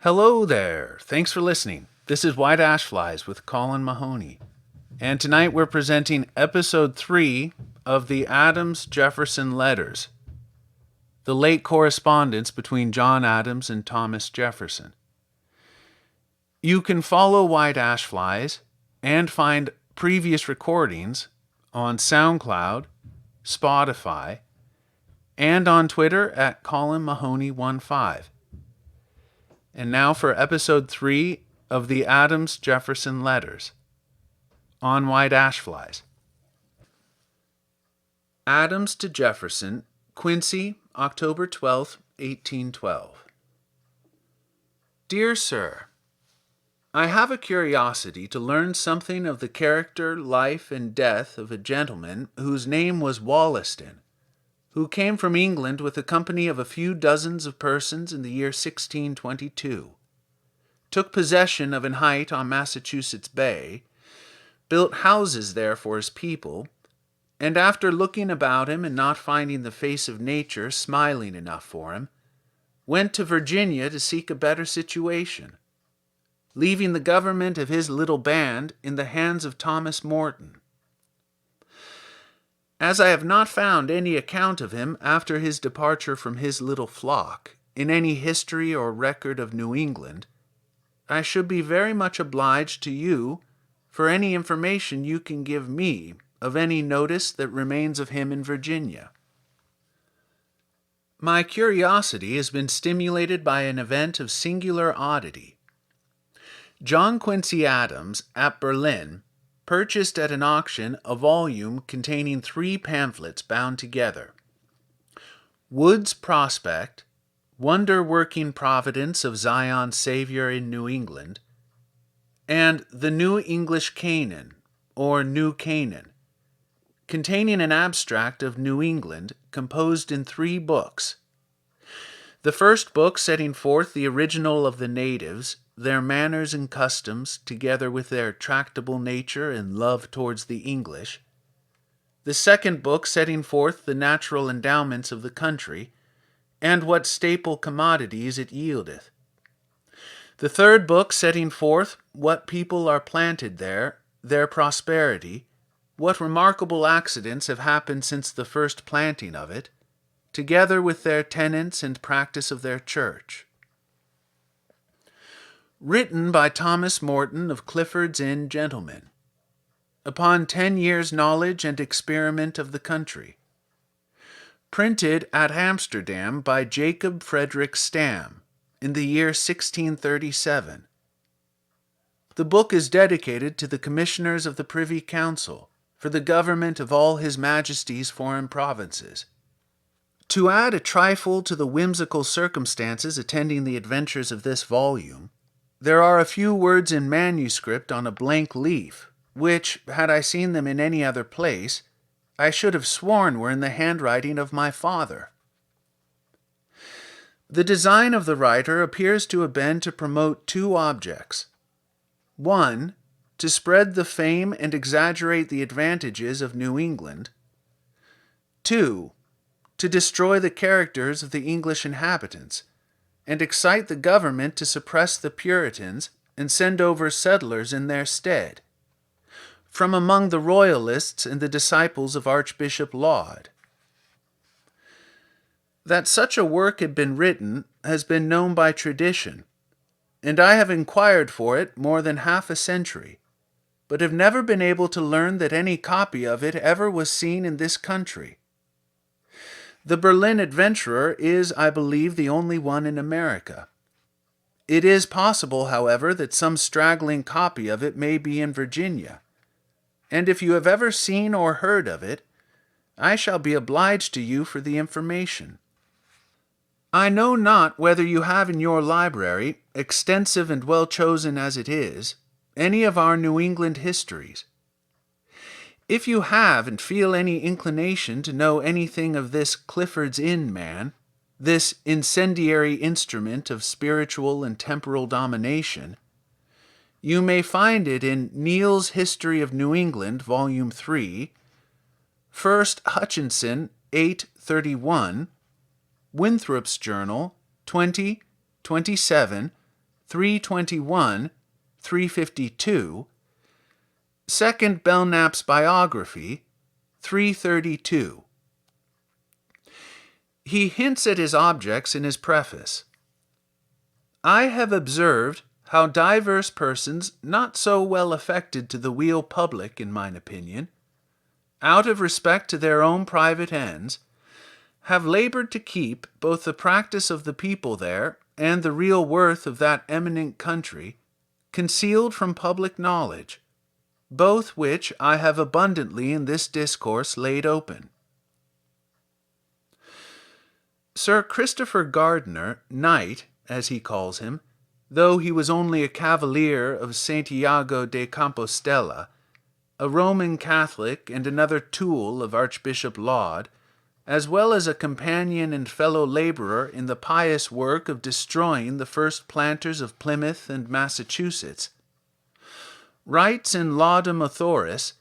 Hello there. Thanks for listening. This is White Ash Flies with Colin Mahoney. And tonight we're presenting episode 3 of the Adams-Jefferson Letters, the late correspondence between John Adams and Thomas Jefferson. You can follow White Ash Flies and find previous recordings on SoundCloud, Spotify, and on Twitter at Colin Mahoney15. And now for episode 3 of the Adams-Jefferson Letters on White Ash Flies. Adams to Jefferson, Quincy, October 12, 1812. Dear Sir, I have a curiosity to learn something of the character, life, and death of a gentleman whose name was Wollaston, who came from England with a company of a few dozens of persons in the year 1622, took possession of an height on Massachusetts Bay, built houses there for his people, and after looking about him and not finding the face of nature smiling enough for him, went to Virginia to seek a better situation, leaving the government of his little band in the hands of Thomas Morton. As I have not found any account of him after his departure from his little flock in any history or record of New England, I should be very much obliged to you for any information you can give me of any notice that remains of him in Virginia. My curiosity has been stimulated by an event of singular oddity. John Quincy Adams, at Berlin, purchased at an auction a volume containing 3 pamphlets bound together: Wood's Prospect, Wonder-Working Providence of Zion's Savior in New England, and The New English Canaan, or New Canaan, containing an abstract of New England composed in 3 books. The first book setting forth the original of the natives, their manners and customs, together with their tractable nature and love towards the English. The second book setting forth the natural endowments of the country, and what staple commodities it yieldeth. The third book setting forth what people are planted there, their prosperity, what remarkable accidents have happened since the first planting of it, together with their tenets and practice of their church. Written by Thomas Morton of Clifford's Inn, Gentlemen, upon 10 years' knowledge and experiment of the country. Printed at Amsterdam by Jacob Frederick Stam in the year 1637. The book is dedicated to the Commissioners of the Privy Council for the government of all His Majesty's foreign provinces. To add a trifle to the whimsical circumstances attending the adventures of this volume, there are a few words in manuscript on a blank leaf, which, had I seen them in any other place, I should have sworn were in the handwriting of my father. The design of the writer appears to have been to promote 2 objects. 1, to spread the fame and exaggerate the advantages of New England. 2, to destroy the characters of the English inhabitants, and excite the government to suppress the Puritans and send over settlers in their stead, from among the Royalists and the disciples of Archbishop Laud. That such a work had been written has been known by tradition, and I have inquired for it more than half a century, but have never been able to learn that any copy of it ever was seen in this country. The Berlin Adventurer is, I believe, the only one in America. It is possible, however, that some straggling copy of it may be in Virginia, and if you have ever seen or heard of it, I shall be obliged to you for the information. I know not whether you have in your library, extensive and well chosen as it is, any of our New England histories. If you have and feel any inclination to know anything of this Clifford's Inn man, this incendiary instrument of spiritual and temporal domination, you may find it in Neal's History of New England, Volume 3, First Hutchinson, 831, Winthrop's Journal, 20, 27, 321, 352, Second Belknap's biography, 332. He hints at his objects in his preface. I have observed how divers persons not so well affected to the weal public, in mine opinion, out of respect to their own private ends, have labored to keep both the practice of the people there and the real worth of that eminent country concealed from public knowledge, both which I have abundantly in this discourse laid open. Sir Christopher Gardiner, knight, as he calls him, though he was only a cavalier of Santiago de Compostela, a Roman Catholic and another tool of Archbishop Laud, as well as a companion and fellow laborer in the pious work of destroying the first planters of Plymouth and Massachusetts, writes in Laudum Authoris,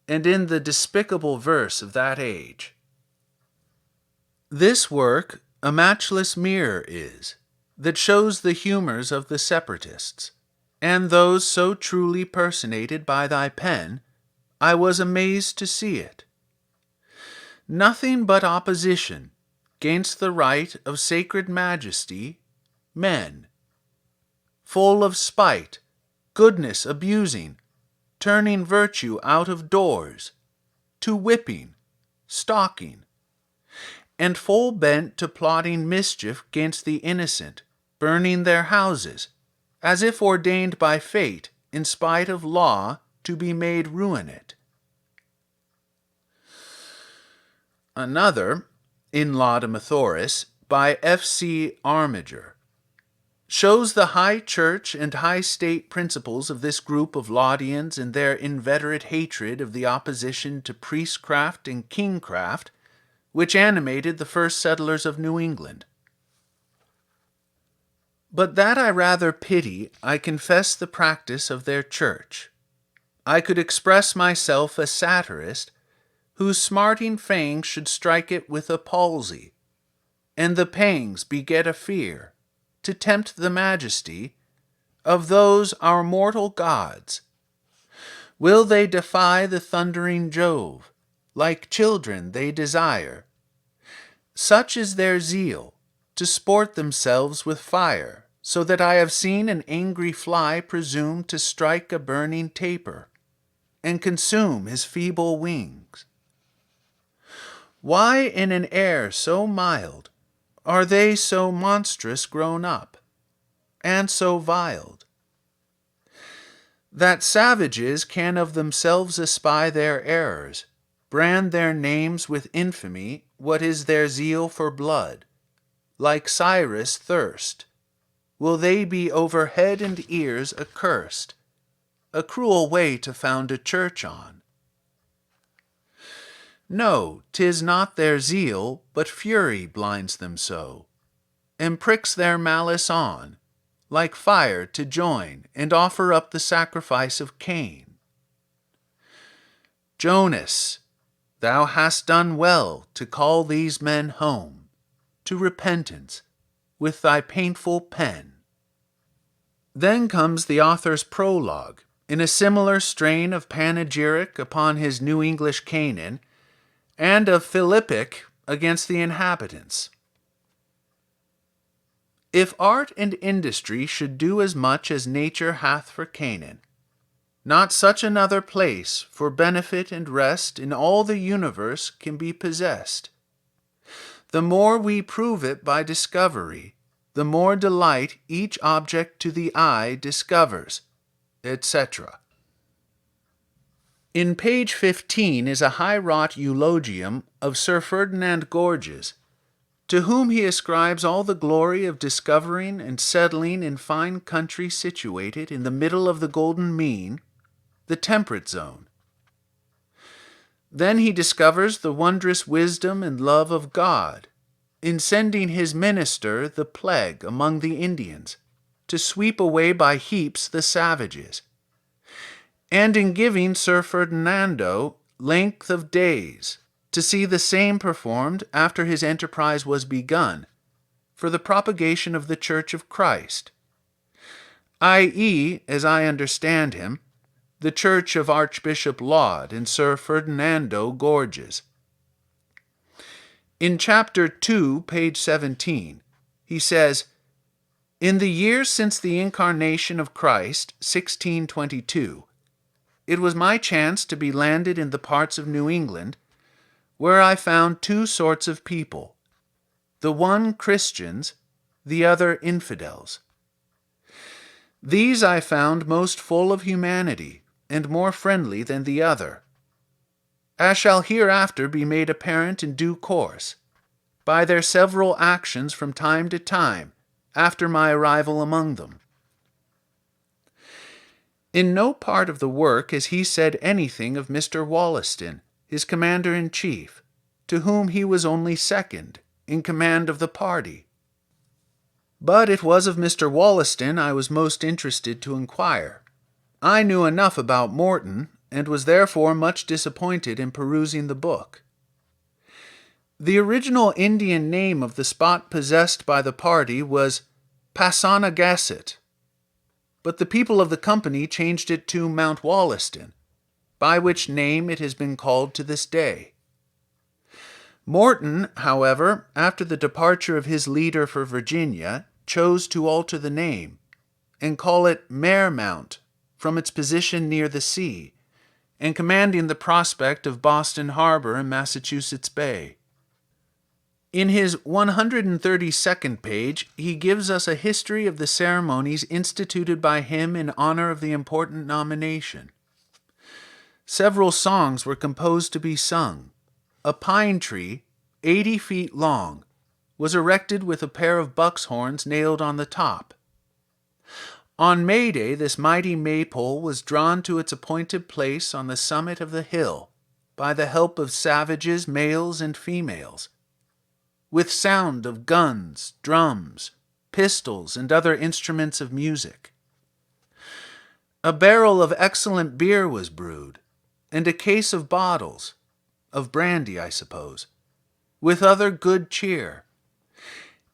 and in the despicable verse of that age. This work a matchless mirror is, that shows the humours of the separatists, and those so truly personated by thy pen, I was amazed to see it. Nothing but opposition gainst the right of sacred majesty, men, full of spite, goodness abusing, turning virtue out of doors, to whipping, stalking, and full bent to plotting mischief gainst the innocent, burning their houses, as if ordained by fate, in spite of law, to be made ruinate. Another, in Laudum Authoris, by F.C. Armiger, shows the high church and high state principles of this group of Laudians and their inveterate hatred of the opposition to priestcraft and kingcraft, which animated the first settlers of New England. But that I rather pity, I confess, the practice of their church. I could express myself a satirist, whose smarting fangs should strike it with a palsy, and the pangs beget a fear, to tempt the majesty of those our mortal gods. Will they defy the thundering Jove? Like children they desire. Such is their zeal, to sport themselves with fire, so that I have seen an angry fly presume to strike a burning taper, and consume his feeble wings. Why in an air so mild are they so monstrous grown up, and so viled, that savages can of themselves espy their errors, brand their names with infamy, what is their zeal for blood, like Cyrus' thirst, will they be over head and ears accursed, a cruel way to found a church on. No, 'tis not their zeal, but fury blinds them so, and pricks their malice on, like fire to join and offer up the sacrifice of Cain. Jonas, thou hast done well to call these men home, to repentance, with thy painful pen. Then comes the author's prologue, in a similar strain of panegyric upon his New English Canaan, and of philippic against the inhabitants. If art and industry should do as much as nature hath for Canaan, not such another place for benefit and rest in all the universe can be possessed. The more we prove it by discovery, the more delight each object to the eye discovers, etc. In page 15 is a high-wrought eulogium of Sir Ferdinand Gorges, to whom he ascribes all the glory of discovering and settling in fine country situated in the middle of the golden mean, the temperate zone. Then he discovers the wondrous wisdom and love of God in sending his minister the plague among the Indians, to sweep away by heaps the savages, and in giving Sir Ferdinando length of days to see the same performed after his enterprise was begun, for the propagation of the Church of Christ, i.e., as I understand him, the church of Archbishop Laud and Sir Ferdinando Gorges. In chapter 2, page 17, he says, "In the year since the incarnation of Christ, 1622, it was my chance to be landed in the parts of New England where I found two sorts of people, the one Christians, the other infidels. These I found most full of humanity, and more friendly than the other, as shall hereafter be made apparent in due course, by their several actions from time to time, after my arrival among them." In no part of the work has he said anything of Mr. Wollaston, his commander-in-chief, to whom he was only second in command of the party. But it was of Mr. Wollaston I was most interested to inquire. I knew enough about Morton, and was therefore much disappointed in perusing the book. The original Indian name of the spot possessed by the party was Passamaquoddy, but the people of the company changed it to Mount Wollaston, by which name it has been called to this day. Morton, however, after the departure of his leader for Virginia, chose to alter the name, and call it Maremount, from its position near the sea, and commanding the prospect of Boston Harbor and Massachusetts Bay. In his 132nd page, he gives us a history of the ceremonies instituted by him in honor of the important nomination. Several songs were composed to be sung. A pine tree, 80 feet long, was erected with a pair of buck's horns nailed on the top. On May Day, this mighty maypole was drawn to its appointed place on the summit of the hill by the help of savages, males and females, with sound of guns, drums, pistols, and other instruments of music. A barrel of excellent beer was brewed, and a case of bottles, of brandy, I suppose, with other good cheer.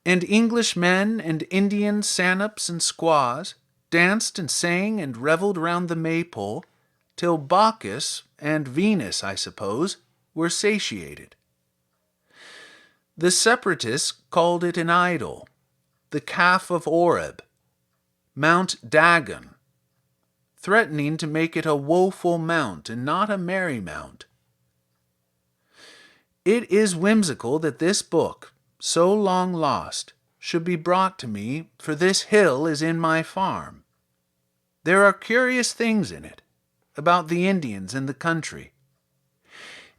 And English men and Indian sannops and squaws danced and sang and revelled round the maypole till Bacchus and Venus, I suppose, were satiated. The separatists called it an idol, the calf of Oreb, Mount Dagon, threatening to make it a woeful mount and not a merry mount. It is whimsical that this book, so long lost, should be brought to me, for this hill is in my farm. There are curious things in it, about the Indians and the country.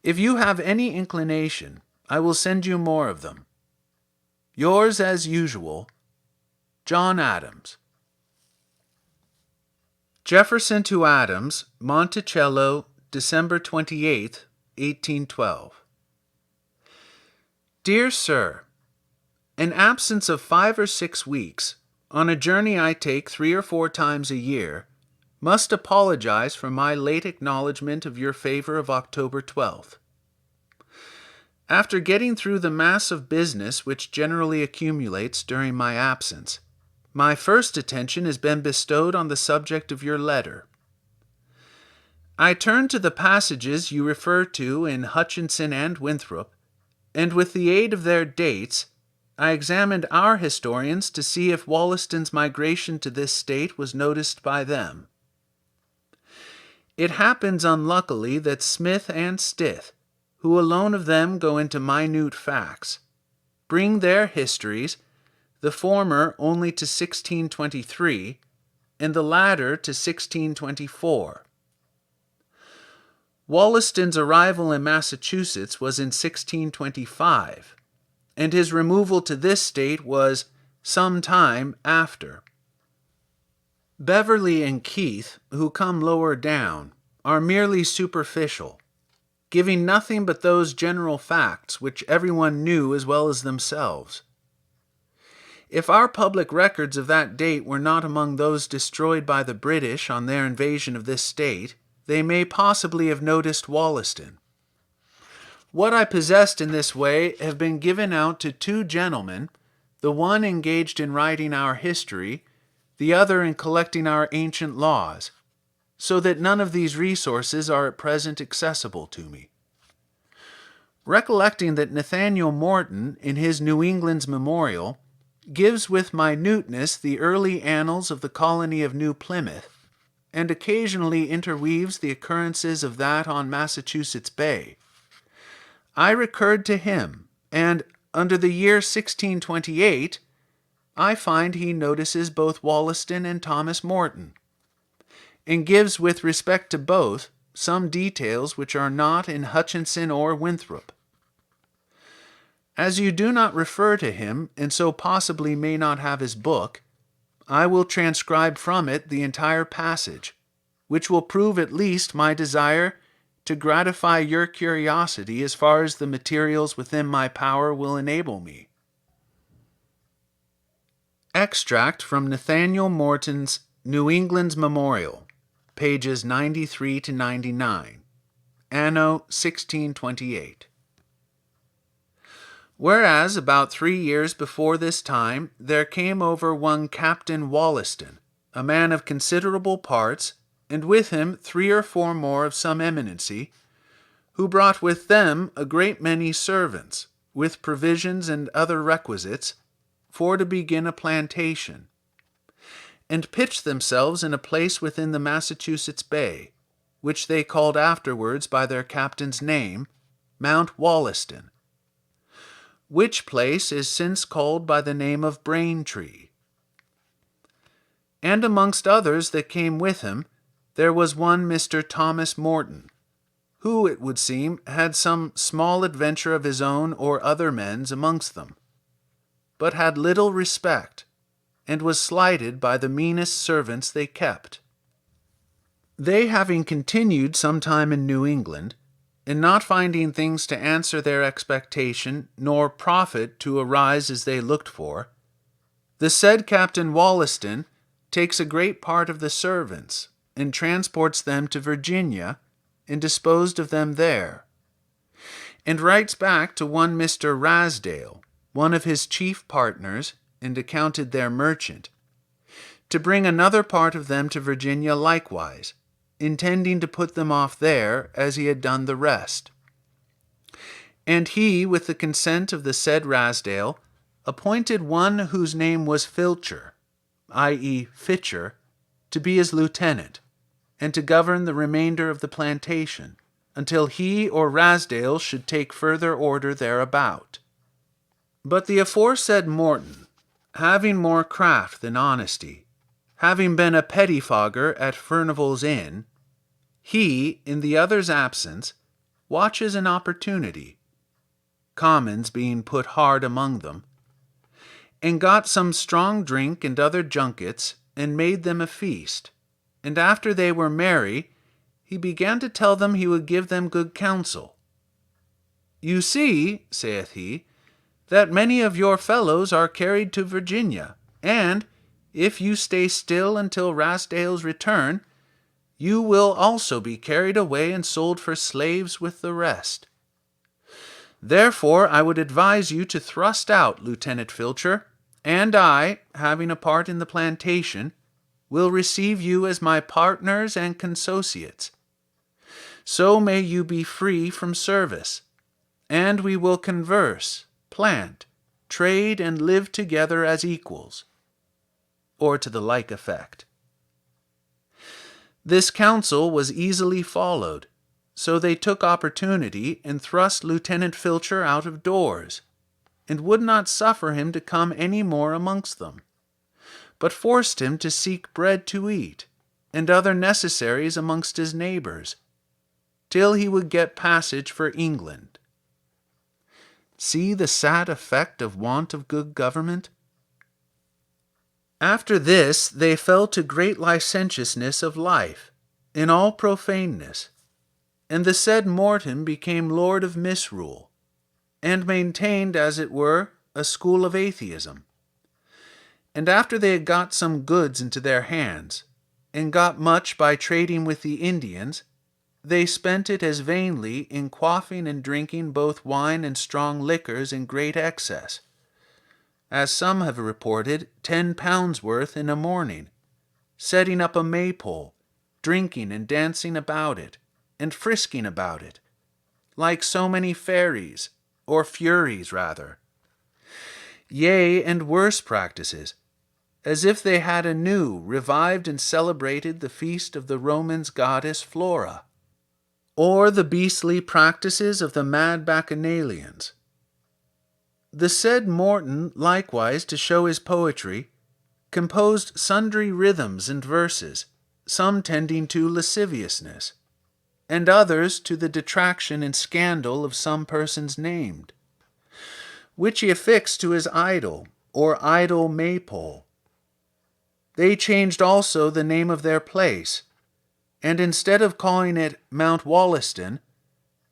If you have any inclination, I will send you more of them. Yours as usual, John Adams. Jefferson to Adams, Monticello, December 28, 1812. Dear Sir, an absence of 5 or 6 weeks, on a journey I take 3 or 4 times a year, must apologize for my late acknowledgment of your favor of October 12th. After getting through the mass of business which generally accumulates during my absence, my first attention has been bestowed on the subject of your letter. I turn to the passages you refer to in Hutchinson and Winthrop, and with the aid of their dates, I examined our historians to see if Wollaston's migration to this state was noticed by them. It happens unluckily that Smith and Stith, who alone of them go into minute facts, bring their histories, the former only to 1623, and the latter to 1624. Wollaston's arrival in Massachusetts was in 1625, and his removal to this state was some time after. Beverley and Keith, who come lower down, are merely superficial, giving nothing but those general facts which everyone knew as well as themselves. If our public records of that date were not among those destroyed by the British on their invasion of this state, they may possibly have noticed Wollaston. What I possessed in this way have been given out to 2 gentlemen, the one engaged in writing our history, the other in collecting our ancient laws, so that none of these resources are at present accessible to me. Recollecting that Nathaniel Morton, in his New England's Memorial, gives with minuteness the early annals of the colony of New Plymouth, and occasionally interweaves the occurrences of that on Massachusetts Bay, I recurred to him, and under the year 1628, I find he notices both Wollaston and Thomas Morton, and gives with respect to both some details which are not in Hutchinson or Winthrop. As you do not refer to him, and so possibly may not have his book, I will transcribe from it the entire passage, which will prove at least my desire to gratify your curiosity as far as the materials within my power will enable me. Extract from Nathaniel Morton's New England's Memorial, pages 93 to 99, Anno 1628. Whereas about 3 years before this time there came over one Captain Wollaston, a man of considerable parts, and with him 3 or 4 more of some eminency, who brought with them a great many servants, with provisions and other requisites, for to begin a plantation, and pitched themselves in a place within the Massachusetts Bay, which they called afterwards by their captain's name, Mount Wollaston, which place is since called by the name of Braintree. And amongst others that came with him, there was one Mr. Thomas Morton, who, it would seem, had some small adventure of his own or other men's amongst them, but had little respect, and was slighted by the meanest servants they kept. They having continued some time in New England, and not finding things to answer their expectation, nor profit to arise as they looked for, the said Captain Wollaston takes a great part of the servants, and transports them to Virginia, and disposed of them there, and writes back to one Mr. Rasdale, one of his chief partners, and accounted their merchant, to bring another part of them to Virginia likewise, intending to put them off there, as he had done the rest. And he, with the consent of the said Rasdale, appointed one whose name was Filcher, i.e. Fitcher, to be his lieutenant, and to govern the remainder of the plantation, until he or Rasdale should take further order thereabout. But the aforesaid Morton, having more craft than honesty, having been a pettifogger at Furnival's Inn, he, in the other's absence, watches an opportunity, commons being put hard among them, and got some strong drink and other junkets, and made them a feast. And after they were merry, he began to tell them he would give them good counsel. You see, saith he, that many of your fellows are carried to Virginia, and, if you stay still until Rasdale's return, you will also be carried away and sold for slaves with the rest. Therefore I would advise you to thrust out Lieutenant Filcher, and I, having a part in the plantation, will receive you as my partners and consociates. So may you be free from service, and we will converse, plant, trade, and live together as equals, or to the like effect. This counsel was easily followed, so they took opportunity and thrust Lieutenant Filcher out of doors, and would not suffer him to come any more amongst them, but forced him to seek bread to eat, and other necessaries amongst his neighbors, till he would get passage for England. See the sad effect of want of good government? After this they fell to great licentiousness of life, in all profaneness, and the said Morton became lord of misrule, and maintained, as it were, a school of atheism. And after they had got some goods into their hands, and got much by trading with the Indians, they spent it as vainly in quaffing and drinking both wine and strong liquors in great excess, as some have reported 10 pounds worth in a morning, setting up a maypole, drinking and dancing about it, and frisking about it, like so many fairies, or furies rather. Yea, and worse practices, as if they had anew revived and celebrated the feast of the Romans' goddess Flora, or the beastly practices of the mad Bacchanalians. The said Morton, likewise, to show his poetry, composed sundry rhythms and verses, some tending to lasciviousness, and others to the detraction and scandal of some persons named, which he affixed to his idol, or idol maypole. They changed also the name of their place, and instead of calling it Mount Wollaston,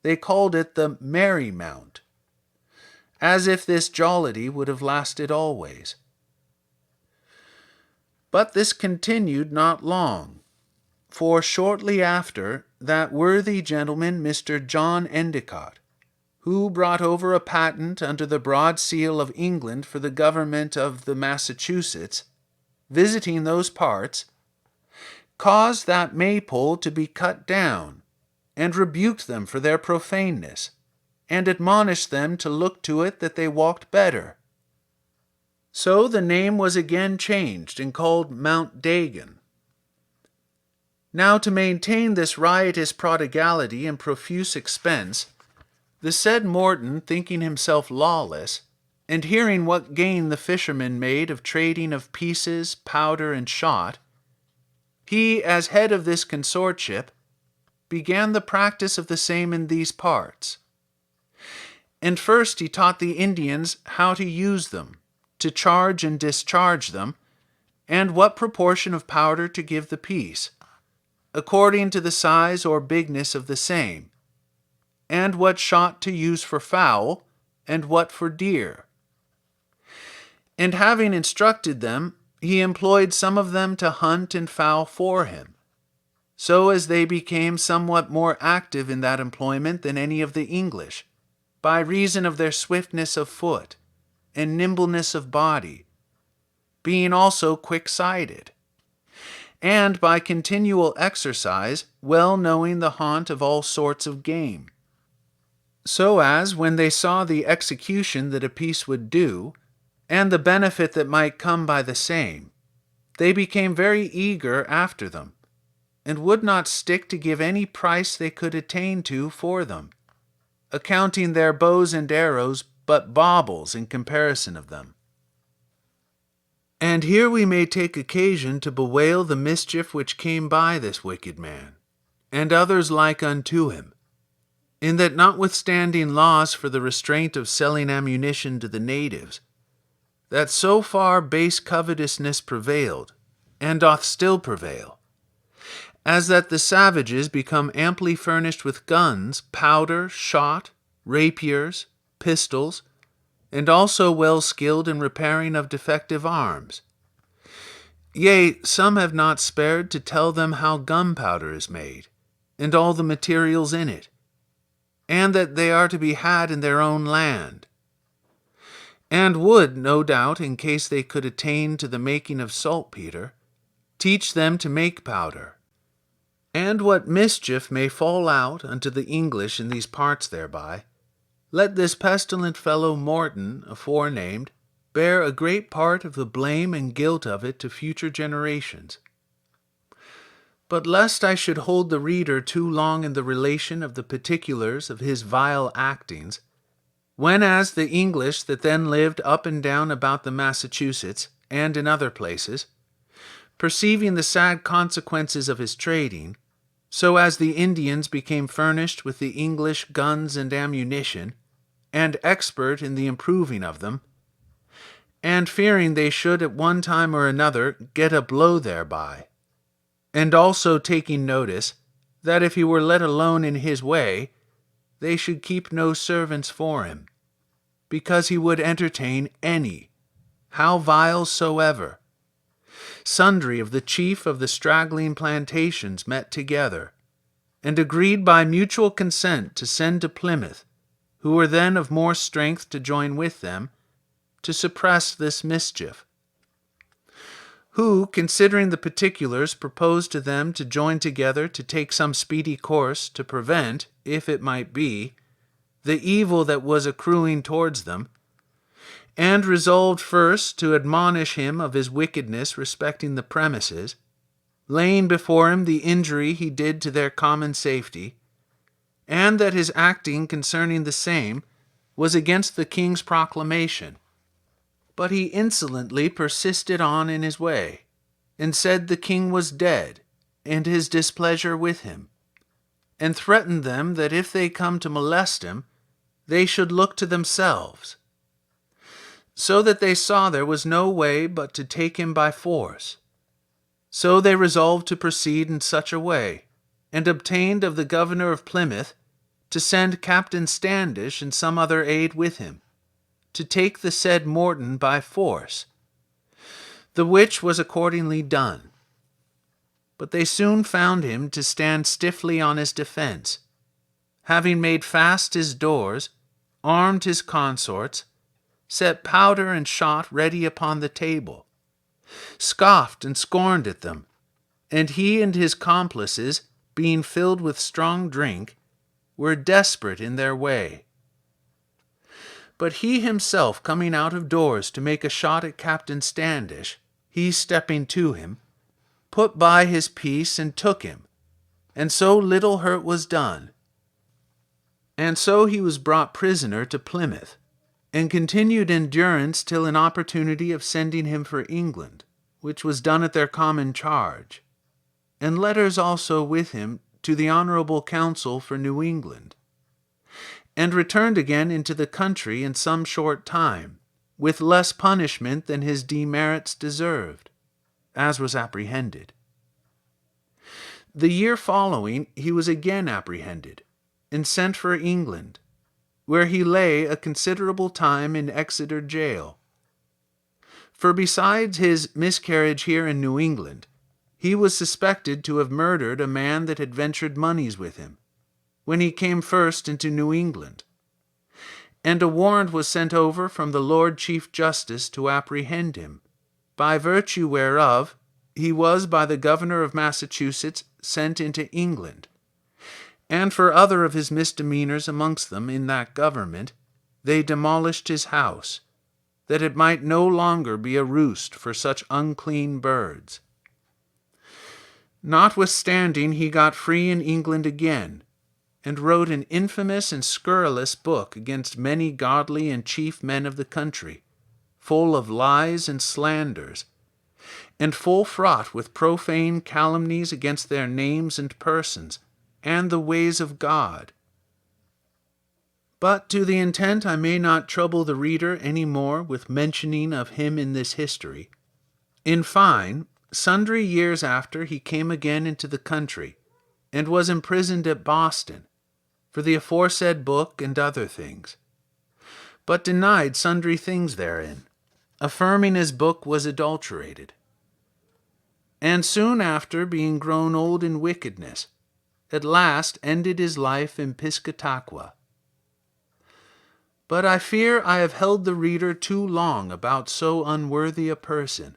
they called it the Merry Mount, as if this jollity would have lasted always. But this continued not long, for shortly after, that worthy gentleman, Mr. John Endicott, who brought over a patent under the broad seal of England for the government of the Massachusetts, visiting those parts, caused that maypole to be cut down, and rebuked them for their profaneness, and admonished them to look to it that they walked better. So the name was again changed and called Mount Dagon. Now to maintain this riotous prodigality and profuse expense, the said Morton, thinking himself lawless, and hearing what gain the fishermen made of trading of pieces, powder, and shot, he, as head of this consortship, began the practice of the same in these parts. And first he taught the Indians how to use them, to charge and discharge them, and what proportion of powder to give the piece, according to the size or bigness of the same, and what shot to use for fowl, and what for deer. And having instructed them, he employed some of them to hunt and fowl for him, so as they became somewhat more active in that employment than any of the English, by reason of their swiftness of foot and nimbleness of body, being also quick-sighted, and by continual exercise well knowing the haunt of all sorts of game, so as when they saw the execution that a piece would do, and the benefit that might come by the same, they became very eager after them, and would not stick to give any price they could attain to for them, accounting their bows and arrows but baubles in comparison of them. And here we may take occasion to bewail the mischief which came by this wicked man, and others like unto him, in that notwithstanding laws for the restraint of selling ammunition to the natives, that so far base covetousness prevailed, and doth still prevail, as that the savages become amply furnished with guns, powder, shot, rapiers, pistols, and also well skilled in repairing of defective arms. Yea, some have not spared to tell them how gunpowder is made, and all the materials in it, and that they are to be had in their own land, and would, no doubt, in case they could attain to the making of saltpetre, teach them to make powder. And what mischief may fall out unto the English in these parts thereby, let this pestilent fellow Morton, aforenamed, bear a great part of the blame and guilt of it to future generations. But lest I should hold the reader too long in the relation of the particulars of his vile actings, whenas the English that then lived up and down about the Massachusetts, and in other places, perceiving the sad consequences of his trading, so as the Indians became furnished with the English guns and ammunition, and expert in the improving of them, and fearing they should at one time or another get a blow thereby, and also taking notice that if he were let alone in his way, they should keep no servants for him, because he would entertain any, how vile soever. Sundry of the chief of the straggling plantations met together, and agreed by mutual consent to send to Plymouth, who were then of more strength to join with them, to suppress this mischief. who, considering the particulars, proposed to them to join together to take some speedy course to prevent, if it might be, the evil that was accruing towards them, and resolved first to admonish him of his wickedness respecting the premises, laying before him the injury he did to their common safety, and that his acting concerning the same was against the king's proclamation. But he insolently persisted on in his way, and said the king was dead, and his displeasure with him, and threatened them that if they come to molest him, they should look to themselves. So that they saw there was no way but to take him by force. So they resolved to proceed in such a way, and obtained of the governor of Plymouth to send Captain Standish and some other aid with him, to take the said Morton by force, the which was accordingly done. But they soon found him to stand stiffly on his defense, having made fast his doors, armed his consorts, set powder and shot ready upon the table, scoffed and scorned at them, and he and his complices, being filled with strong drink, were desperate in their way. But he himself coming out of doors to make a shot at Captain Standish, he stepping to him, put by his piece and took him, and so little hurt was done. And so he was brought prisoner to Plymouth, and continued in durance till an opportunity of sending him for England, which was done at their common charge, and letters also with him to the honorable council for New England, and returned again into the country in some short time, with less punishment than his demerits deserved, as was apprehended. The year following he was again apprehended, and sent for England, where he lay a considerable time in Exeter jail. For besides his miscarriage here in New England, he was suspected to have murdered a man that had ventured moneys with him, when he came first into New England. And a warrant was sent over from the Lord Chief Justice to apprehend him, by virtue whereof he was by the governor of Massachusetts sent into England. And for other of his misdemeanors amongst them in that government, they demolished his house, that it might no longer be a roost for such unclean birds. Notwithstanding, he got free in England again, and wrote an infamous and scurrilous book against many godly and chief men of the country, full of lies and slanders, and full fraught with profane calumnies against their names and persons, and the ways of God. But to the intent I may not trouble the reader any more with mentioning of him in this history. In fine, sundry years after he came again into the country, and was imprisoned at Boston, for the aforesaid book and other things, but denied sundry things therein, affirming his book was adulterated. And soon after, being grown old in wickedness, at last ended his life in Piscataqua. But I fear I have held the reader too long about so unworthy a person,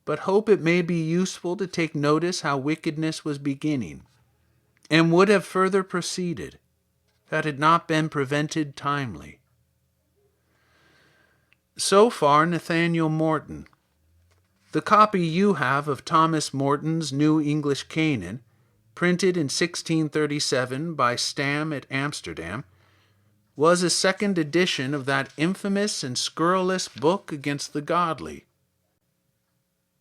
but hope it may be useful to take notice how wickedness was beginning, and would have further proceeded, had it not been prevented timely. So far Nathaniel Morton. The copy you have of Thomas Morton's New English Canaan, printed in 1637 by Stam at Amsterdam, was a second edition of that infamous and scurrilous book against the godly.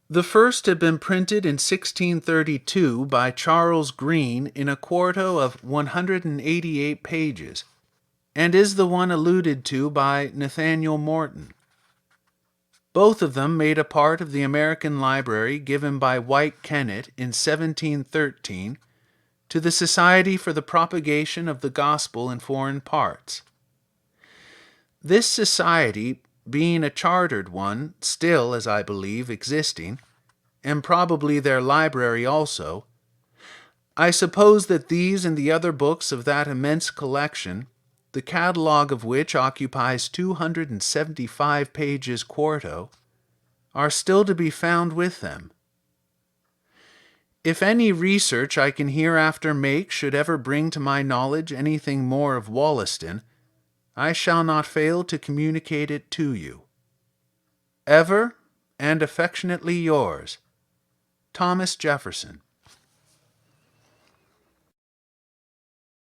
The first had been printed in 1632 by Charles Green in a quarto of 188 pages, and is the one alluded to by Nathaniel Morton. Both of them made a part of the American Library given by White Kennet in 1713 to the Society for the Propagation of the Gospel in Foreign Parts. This society, being a chartered one, still, as I believe, existing, and probably their library also, I suppose that these and the other books of that immense collection, the catalogue of which occupies 275 pages quarto, are still to be found with them. If any research I can hereafter make should ever bring to my knowledge anything more of Wollaston, I shall not fail to communicate it to you. Ever and affectionately yours, Thomas Jefferson.